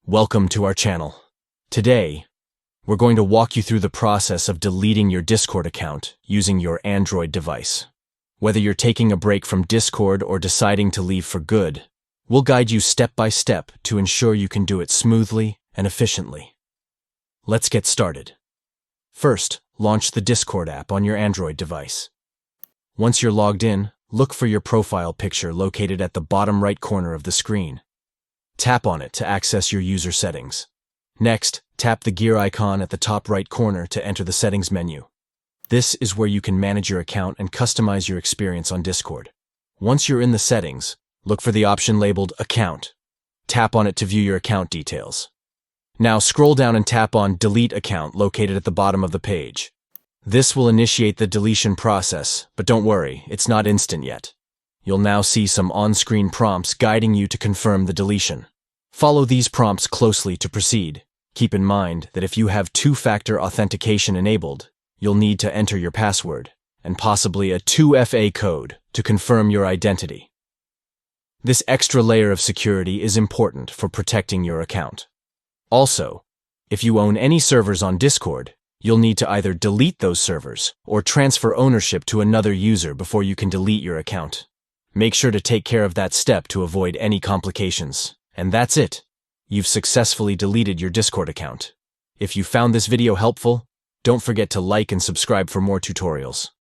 Welcome to our channel. Today, we're going to walk you through the process of deleting your Discord account using your Android device. Whether you're taking a break from Discord or deciding to leave for good, we'll guide you step by step to ensure you can do it smoothly and efficiently. Let's get started. First, launch the Discord app on your Android device. Once you're logged in, look for your profile picture located at the bottom right corner of the screen. Tap on it to access your user settings. Next, tap the gear icon at the top right corner to enter the settings menu. This is where you can manage your account and customize your experience on Discord. Once you're in the settings, look for the option labeled Account. Tap on it to view your account details. Now scroll down and tap on Delete Account located at the bottom of the page. This will initiate the deletion process, but don't worry, it's not instant yet. You'll now see some on-screen prompts guiding you to confirm the deletion. Follow these prompts closely to proceed. Keep in mind that if you have two-factor authentication enabled, you'll need to enter your password and possibly a 2FA code to confirm your identity. This extra layer of security is important for protecting your account. Also, if you own any servers on Discord, you'll need to either delete those servers or transfer ownership to another user before you can delete your account. Make sure to take care of that step to avoid any complications. And that's it. You've successfully deleted your Discord account. If you found this video helpful, don't forget to like and subscribe for more tutorials.